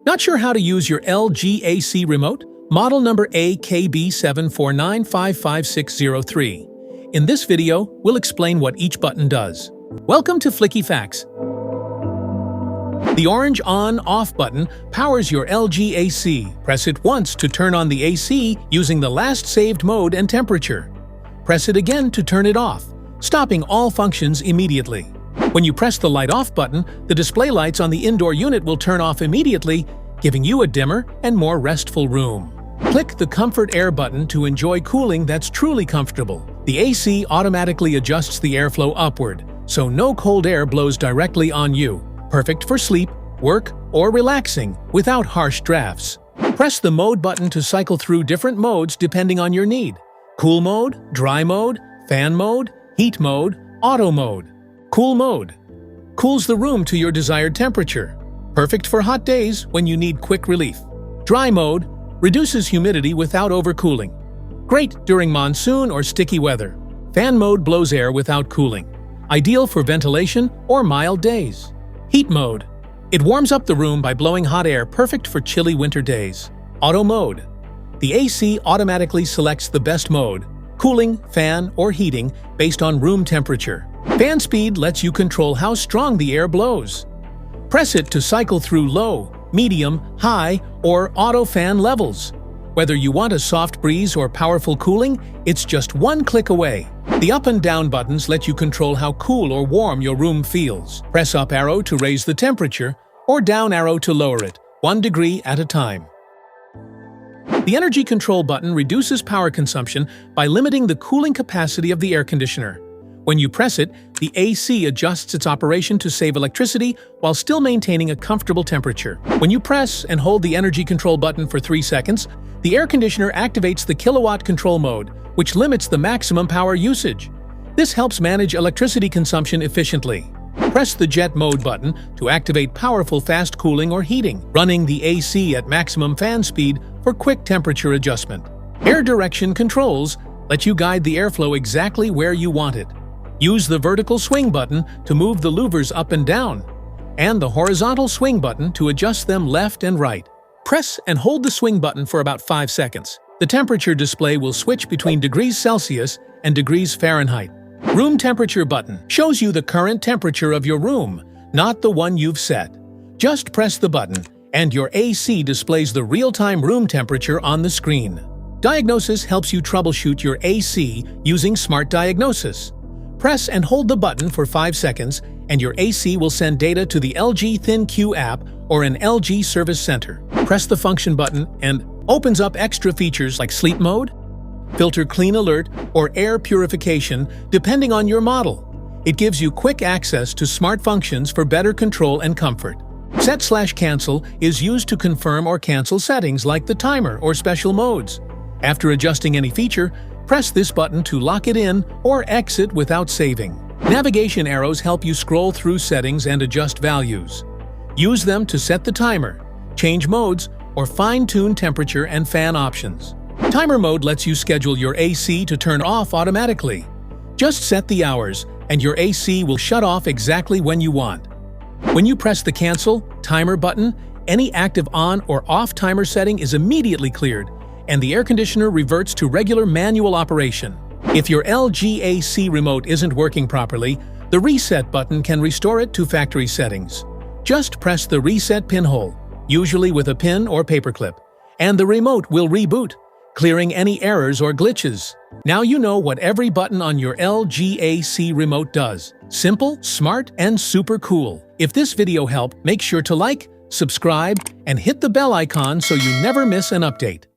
Not sure how to use your LG AC remote? Model number AKB74955603. In this video, we'll explain what each button does. Welcome to Flicky Facts. The orange on-off button powers your LG AC. Press it once to turn on the AC using the last saved mode and temperature. Press it again to turn it off, stopping all functions immediately. When you press the light off button, the display lights on the indoor unit will turn off immediately, giving you a dimmer and more restful room. Click the Comfort Air button to enjoy cooling that's truly comfortable. The AC automatically adjusts the airflow upward, so no cold air blows directly on you. Perfect for sleep, work, or relaxing without harsh drafts. Press the Mode button to cycle through different modes depending on your need. Cool mode, dry mode, fan mode, heat mode, auto mode. Cool mode cools the room to your desired temperature. Perfect for hot days when you need quick relief. Dry mode reduces humidity without overcooling. Great during monsoon or sticky weather. Fan mode blows air without cooling. Ideal for ventilation or mild days. Heat mode. It warms up the room by blowing hot air, perfect for chilly winter days. Auto mode. The AC automatically selects the best mode, cooling, fan, or heating, based on room temperature. Fan speed lets you control how strong the air blows. Press it to cycle through low, medium, high, or auto fan levels. Whether you want a soft breeze or powerful cooling, it's just one click away. The up and down buttons let you control how cool or warm your room feels. Press up arrow to raise the temperature, or down arrow to lower it, 1 degree at a time. The energy control button reduces power consumption by limiting the cooling capacity of the air conditioner. When you press it, the AC adjusts its operation to save electricity while still maintaining a comfortable temperature. When you press and hold the energy control button for 3 seconds, the air conditioner activates the kilowatt control mode, which limits the maximum power usage. This helps manage electricity consumption efficiently. Press the jet mode button to activate powerful fast cooling or heating, running the AC at maximum fan speed for quick temperature adjustment. Air direction controls let you guide the airflow exactly where you want it. Use the vertical swing button to move the louvers up and down, and the horizontal swing button to adjust them left and right. Press and hold the swing button for about 5 seconds. The temperature display will switch between degrees Celsius and degrees Fahrenheit. Room temperature button shows you the current temperature of your room, not the one you've set. Just press the button, and your AC displays the real-time room temperature on the screen. Diagnosis helps you troubleshoot your AC using Smart Diagnosis. Press and hold the button for 5 seconds, and your AC will send data to the LG ThinQ app or an LG service center. Press the function button and opens up extra features like sleep mode, filter clean alert, or air purification, depending on your model. It gives you quick access to smart functions for better control and comfort. Set/cancel is used to confirm or cancel settings like the timer or special modes. After adjusting any feature, press this button to lock it in or exit without saving. Navigation arrows help you scroll through settings and adjust values. Use them to set the timer, change modes, or fine-tune temperature and fan options. Timer mode lets you schedule your AC to turn off automatically. Just set the hours, and your AC will shut off exactly when you want. When you press the Cancel Timer button, any active on or off timer setting is immediately cleared, and the air conditioner reverts to regular manual operation. If your LG AC remote isn't working properly, the Reset button can restore it to factory settings. Just press the Reset pinhole, usually with a pin or paperclip, and the remote will reboot, clearing any errors or glitches. Now you know what every button on your LG AC remote does. Simple, smart, and super cool. If this video helped, make sure to like, subscribe, and hit the bell icon so you never miss an update.